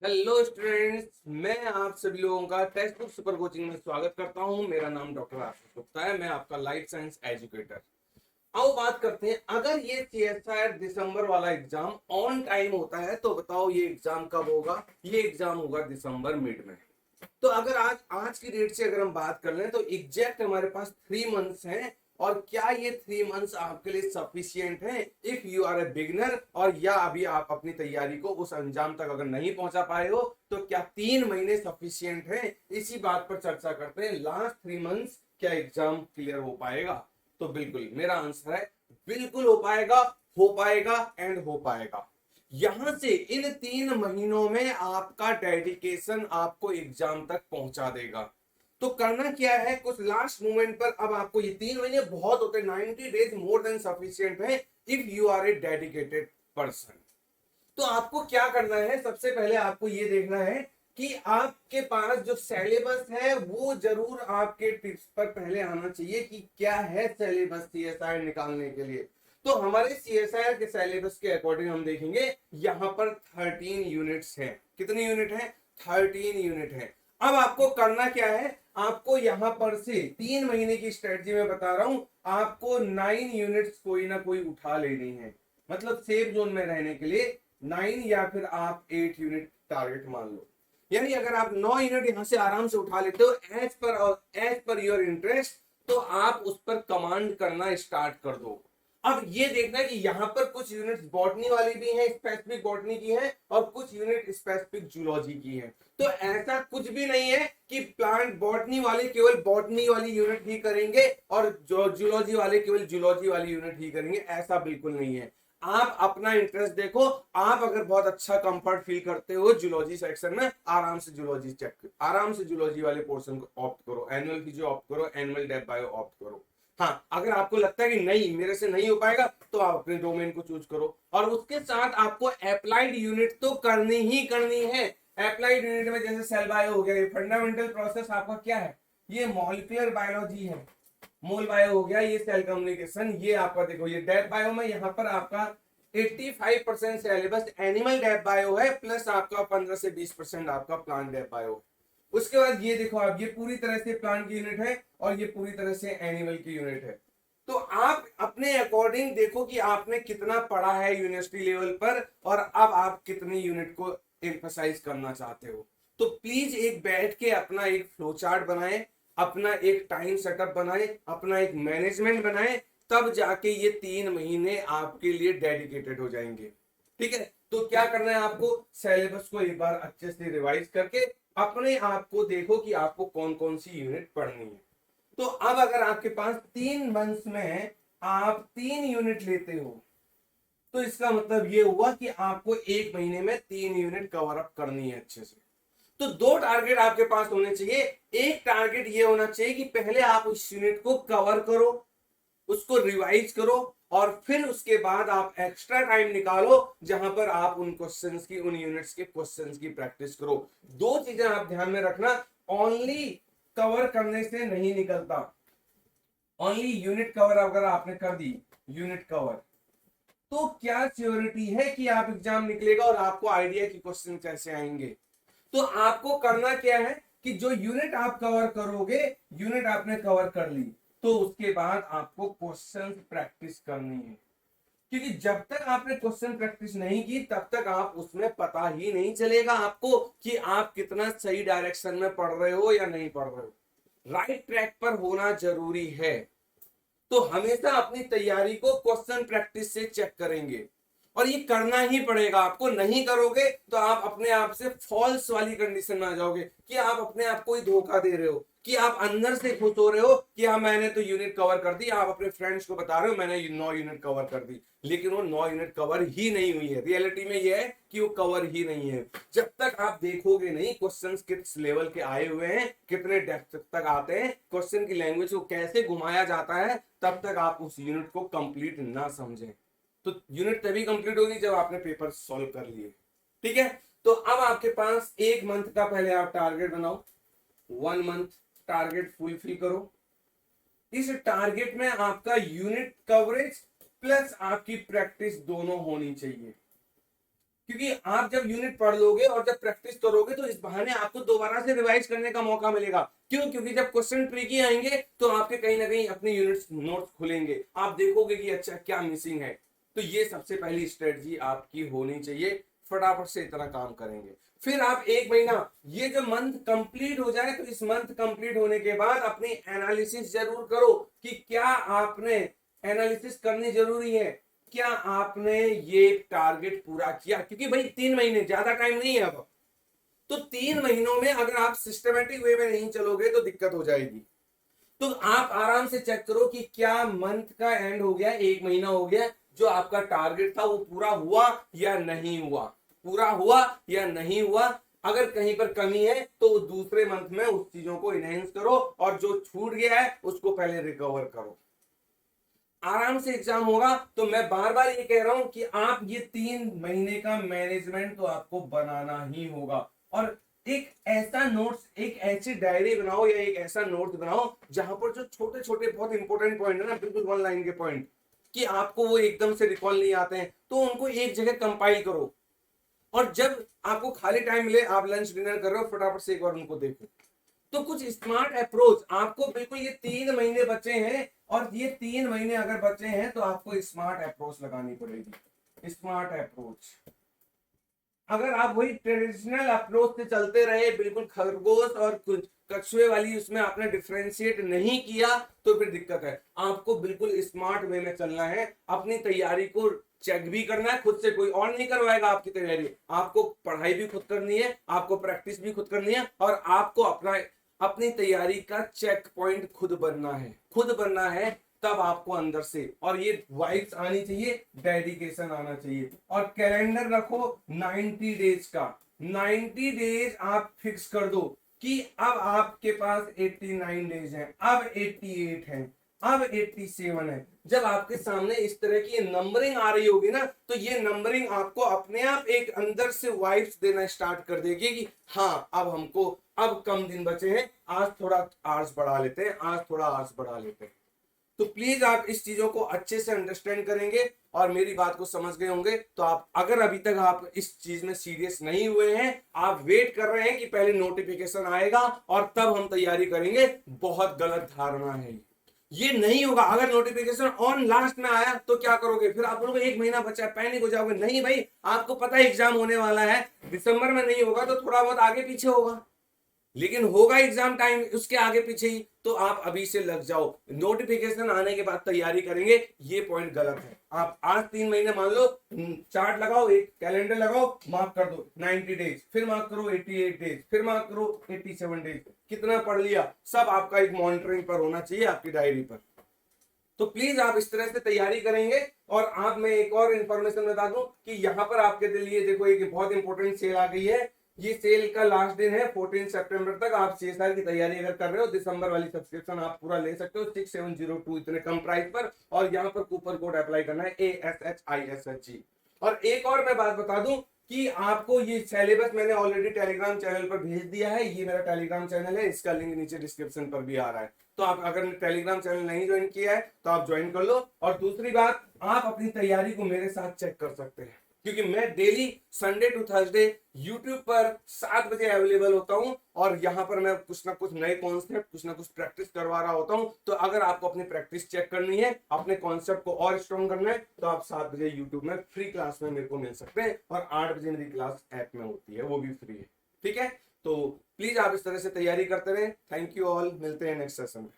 Hello students, मैं आप सभी लोगों का टेक्स्ट बुक सुपर कोचिंग में स्वागत करता हूं। मेरा नाम डॉक्टर आशीष गुप्ता है। मैं आपका लाइफ साइंस एजुकेटर। आओ बात करते हैं, अगर ये सीएसआईआर दिसंबर वाला एग्जाम ऑन टाइम होता है तो बताओ ये एग्जाम कब होगा। ये एग्जाम होगा दिसंबर मिड में। तो अगर आज आज की डेट से अगर हम बात कर लें तो एग्जैक्ट हमारे पास 3 मंथ्स हैं। और क्या ये 3 मंथ्स आपके लिए सफिशियंट है if you are a beginner, और या अभी आप अपनी तैयारी को उस अंजाम तक अगर नहीं पहुंचा पाए हो तो क्या 3 महीने सफिशियंट है। इसी बात पर चर्चा करते हैं। लास्ट 3 मंथ्स क्या एग्जाम क्लियर हो पाएगा? तो बिल्कुल मेरा आंसर है बिल्कुल हो पाएगा एंड हो पाएगा। यहां से इन 3 महीनों में आपका डेडिकेशन आपको एग्जाम तक पहुंचा देगा। तो करना क्या है, कुछ लास्ट मोमेंट पर अब आपको ये 3 महीने बहुत होते हैं, 90 डेज मोर देन सफिशियंट है if you are a dedicated person. तो आपको क्या करना है, सबसे पहले आपको ये देखना है कि आपके पास जो सिलेबस है वो जरूर आपके टिप्स पर पहले आना चाहिए कि क्या है सिलेबस सीएसआईआर निकालने के लिए। तो हमारे सीएसआईआर के सिलेबस के अकॉर्डिंग हम देखेंगे यहां पर 13 यूनिट्स हैं। कितनी यूनिट है? 13 यूनिट है। अब आपको करना क्या है, आपको यहां पर से 3 महीने की स्ट्रेटजी में बता रहा हूं, आपको 9 यूनिट्स कोई ना कोई उठा लेनी है। मतलब सेफ जोन में रहने के लिए 9 या फिर आप 8 यूनिट टारगेट मान लो। यानी अगर आप 9 यूनिट यहां से आराम से उठा लेते हो एज पर योर इंटरेस्ट, तो आप उस पर कमांड करना स्टार्ट कर दो। अब ये देखना है कि यहां पर कुछ यूनिट्स बॉटनी वाली भी हैं, स्पेसिफिक बॉटनी की है, और कुछ यूनिट स्पेसिफिक जूलॉजी की है। तो ऐसा कुछ भी नहीं है कि प्लांट बॉटनी वाले केवल बॉटनी वाली यूनिट ही करेंगे और जो जूलॉजी वाले केवल जूलॉजी वाली यूनिट ही करेंगे, ऐसा बिल्कुल नहीं है। आप अपना इंटरेस्ट देखो। आप अगर बहुत अच्छा कंफर्ट फील करते हो जूलॉजी सेक्शन में, आराम से जूलॉजी आराम से जूलॉजी वाले पोर्शन को ऑप्ट करो, एनुअल की जो ऑप्ट करो, एनुअल डेप बायो ऑप्ट करो। हाँ, अगर आपको लगता है कि नहीं मेरे से नहीं हो पाएगा तो आप अपने डोमेन को चूज करो। और उसके साथ आपको अप्लाइड यूनिट तो करनी ही करनी है। अप्लाइड यूनिट में जैसे सेल बायो हो गया, ये फंडामेंटल प्रोसेस आपका क्या है, ये मॉलिक्यूलर बायोलॉजी है। मोल बायो हो गया, ये सेल कम्युनिकेशन, ये आपका देखो ये डेप बायो में यहाँ पर आपका 85% सिलेबस एनिमल डेप बायो है, प्लस आपका 15 से 20% आपका प्लांट डेप बायो। उसके बाद ये देखो आप, ये पूरी तरह से प्लांट की यूनिट है और ये पूरी तरह से एनिमल की यूनिट है। तो आप अपने अकॉर्डिंग देखो कि आपने कितना पढ़ा है यूनिवर्सिटी लेवल पर और अब आप कितनी यूनिट को एम्फसाइज करना चाहते हो। तो प्लीज एक बैठ के अपना एक फ्लो चार्ट बनाए, अपना एक टाइम सेटअप बनाए, अपना एक मैनेजमेंट बनाए, तब जाके ये 3 महीने आपके लिए डेडिकेटेड हो जाएंगे। ठीक है, तो क्या करना है आपको, सिलेबस को एक बार अच्छे से रिवाइज करके अपने आप को देखो कि आपको कौन कौन सी यूनिट पढ़नी है। तो अब अगर आपके पास 3 मंथ्स में आप 3 यूनिट लेते हो तो इसका मतलब ये हुआ कि आपको 1 महीने में 3 यूनिट कवर अप करनी है अच्छे से। तो 2 टारगेट आपके पास होने चाहिए। एक टारगेट ये होना चाहिए कि पहले आप उस यूनिट को कवर करो, उसको रिवाइज करो, और फिर उसके बाद आप एक्स्ट्रा टाइम निकालो जहां पर आप उन क्वेश्चंस की, उन यूनिट्स के क्वेश्चंस की प्रैक्टिस करो। 2 चीजें आप ध्यान में रखना, ओनली कवर करने से नहीं निकलता। ओनली यूनिट कवर अगर आपने कर दी, यूनिट कवर, तो क्या श्योरिटी है कि आप एग्जाम निकलेगा और आपको आइडिया कि क्वेश्चन कैसे आएंगे। तो आपको करना क्या है कि जो यूनिट आप कवर करोगे, यूनिट आपने कवर कर ली, तो उसके बाद आपको क्वेश्चन प्रैक्टिस करनी है। क्योंकि जब तक आपने क्वेश्चन प्रैक्टिस नहीं की तब तक आप उसमें पता ही नहीं चलेगा आपको कि आप कितना सही डायरेक्शन में पढ़ रहे हो या नहीं पढ़ रहे हो। राइट ट्रैक पर होना जरूरी है। तो हमेशा अपनी तैयारी को क्वेश्चन प्रैक्टिस से चेक करेंगे, और ये करना ही पड़ेगा आपको। नहीं करोगे तो आप अपने आप से फॉल्स वाली कंडीशन में आ जाओगे कि आप अपने आप को ही धोखा दे रहे हो, कि आप अंदर से खुश हो रहे हो कि हाँ मैंने तो यूनिट कवर कर दी, आप अपने फ्रेंड्स को बता रहे हो मैंने 9 यूनिट कवर कर दी, लेकिन वो 9 यूनिट कवर ही नहीं हुई है। रियलिटी में ये है कि वो कवर ही नहीं है। जब तक आप देखोगे नहीं क्वेश्चंस किस लेवल के आए हुए हैं, कितने डेप्थ तक आते हैं, क्वेश्चन की लैंग्वेज को कैसे घुमाया जाता है, तब तक आप उस यूनिट को कंप्लीट ना समझें। तो यूनिट तभी कंप्लीट होगी जब आपने पेपर सॉल्व कर लिए। ठीक है, तो अब आपके पास 1 मंथ का पहले आप टारगेट बनाओ, 1 मंथ टारगेट फुलफिल करो। इस टारगेट में आपका यूनिट कवरेज प्लस आपकी प्रैक्टिस दोनों होनी चाहिए। क्योंकि आप जब यूनिट पढ़ लोगे और जब प्रैक्टिस करोगे तो इस बहाने आपको दोबारा से रिवाइज करने का मौका मिलेगा। क्यों? क्योंकि जब क्वेश्चन ट्रिकी आएंगे तो आपके कहीं ना कहीं अपने यूनिट नोट्स खुलेंगे, आप देखोगे कि अच्छा क्या मिसिंग है। तो ये सबसे पहली स्ट्रेटजी आपकी होनी चाहिए, फटाफट से इतना काम करेंगे। फिर आप एक महीना, ये जो मंथ कंप्लीट हो जाए तो इस मंथ कंप्लीट होने के बाद अपनी एनालिसिस जरूर करो कि क्या आपने, एनालिसिस करनी जरूरी है, क्या आपने ये टारगेट पूरा किया। क्योंकि भाई 3 महीने ज्यादा टाइम नहीं है अब, तो 3 महीनों में अगर आप सिस्टमेटिक वे में नहीं चलोगे तो दिक्कत हो जाएगी। तो आप आराम से चेक करो कि क्या मंथ का एंड हो गया, 1 महीना हो गया, जो आपका टारगेट था वो पूरा हुआ या नहीं हुआ, पूरा हुआ या नहीं हुआ। अगर कहीं पर कमी है तो दूसरे मंथ में उस चीजों को इनहेंस करो और जो छूट गया है उसको पहले रिकवर करो। आराम से एग्जाम होगा। तो मैं बार बार ये कह रहा हूं कि आप ये 3 महीने का मैनेजमेंट तो आपको बनाना ही होगा। और एक ऐसा नोट्स, एक ऐसी डायरी बनाओ या एक ऐसा नोट बनाओ जहां पर जो छोटे छोटे बहुत इंपॉर्टेंट पॉइंट है ना, बिल्कुल 1 लाइन के पॉइंट, कि आपको वो एकदम से रिकॉल नहीं आते हैं, तो उनको एक जगह कंपाइल करो। और जब आपको खाली टाइम मिले, आप लंच डिनर कर रहे हो, फटाफट से एक बार उनको देखो। तो कुछ स्मार्ट अप्रोच आपको, बिल्कुल ये 3 महीने बचे हैं और ये 3 महीने अगर बचे हैं तो आपको स्मार्ट अप्रोच लगानी पड़ेगी। स्मार्ट अप्रोच, अगर आप वही ट्रेडिशनल अप्रोच से चलते रहे, बिल्कुल खरगोश और कुछ कछुए वाली, उसमें आपने डिफ्रेंशिएट नहीं किया तो फिर दिक्कत है। आपको बिल्कुल स्मार्ट वे में चलना है, अपनी तैयारी को चेक भी करना है खुद से, कोई और नहीं करवाएगा आपकी तैयारी। आपको पढ़ाई भी खुद करनी है, आपको प्रैक्टिस भी खुद करनी है, और आपको अपनी तैयारी का चेक पॉइंट खुद बनना है, खुद बनना है। तब आपको अंदर से, और ये वाइब्स आनी चाहिए, डेडिकेशन आना चाहिए। और कैलेंडर रखो 90 डेज का, 90 डेज आप फिक्स कर दो कि अब आपके पास 89 डेज हैं, अब 88 हैं, अब 87 है। जब आपके सामने इस तरह की नंबरिंग आ रही होगी ना, तो ये नंबरिंग आपको अपने आप एक अंदर से वाइब्स देना स्टार्ट कर देगी कि हाँ अब हमको, अब कम दिन बचे हैं, आज थोड़ा आवर्स बढ़ा लेते हैं, आज थोड़ा आवर्स बढ़ा लेते हैं। तो प्लीज आप इस चीजों को अच्छे से अंडरस्टैंड करेंगे और मेरी बात को समझ गए होंगे। तो आप, अगर अभी तक आप इस चीज में सीरियस नहीं हुए हैं, आप वेट कर रहे हैं कि पहले नोटिफिकेशन आएगा और तब हम तैयारी करेंगे, बहुत गलत धारणा है। ये नहीं होगा। अगर नोटिफिकेशन ऑन लास्ट में आया तो क्या करोगे? फिर आप बोलोगे 1 महीना बचा है, पैनिक हो जाओगे। नहीं भाई, आपको पता है एग्जाम होने वाला है, दिसंबर में नहीं होगा तो थोड़ा बहुत आगे पीछे होगा, लेकिन होगा एग्जाम टाइम उसके आगे पीछे ही। तो आप अभी से लग जाओ, नोटिफिकेशन आने के बाद तैयारी करेंगे, ये पॉइंट गलत है। आप आज 3 महीने मान लो, चार्ट लगाओ, एक कैलेंडर लगाओ, मार्क कर दो 90 डेज, फिर मार्क करो 88 डेज, फिर मार्क करो 87 डेज, कितना पढ़ लिया, सब आपका एक मॉनिटरिंग पर होना चाहिए, आपकी डायरी पर। तो प्लीज आप इस तरह से तैयारी करेंगे। और आप, मैं एक और इंफॉर्मेशन बता दूं कि यहाँ पर आपके लिए देखो एक बहुत इंपॉर्टेंट सेल आ गई है। ये सेल का लास्ट दिन है 14 सितंबर तक। आप CSR की तैयारी अगर कर रहे हो, दिसंबर वाली सब्सक्रिप्शन आप पूरा ले सकते हो 6702 इतने कम प्राइस पर, और यहाँ पर कूपन कोड अप्लाई करना है ASHISHG। और एक और मैं बात बता दूं कि आपको ये सिलेबस मैंने ऑलरेडी टेलीग्राम चैनल पर भेज दिया है। ये मेरा टेलीग्राम चैनल है, इसका लिंक नीचे डिस्क्रिप्शन पर भी आ रहा है। तो आप अगर टेलीग्राम चैनल नहीं ज्वाइन किया है तो आप ज्वाइन कर लो। और दूसरी बात, आप अपनी तैयारी को मेरे साथ चेक कर सकते हैं, क्योंकि मैं daily Sunday to Thursday YouTube पर 7 बजे अवेलेबल होता हूं, और यहां पर मैं कुछ ना कुछ नए कॉन्सेप्ट, कुछ ना कुछ प्रैक्टिस करवा रहा होता हूं। तो अगर आपको अपनी प्रैक्टिस चेक करनी है, अपने कॉन्सेप्ट को और स्ट्रॉन्ग करना है, तो आप 7 बजे यूट्यूब में फ्री क्लास में मेरे को मिल सकते हैं। और 8 बजे मेरी क्लास ऐप में होती है, वो भी फ्री है। ठीक है, तो प्लीज आप इस तरह से तैयारी करते रहें। थैंक यू ऑल, मिलते हैं नेक्स्ट सेशन में।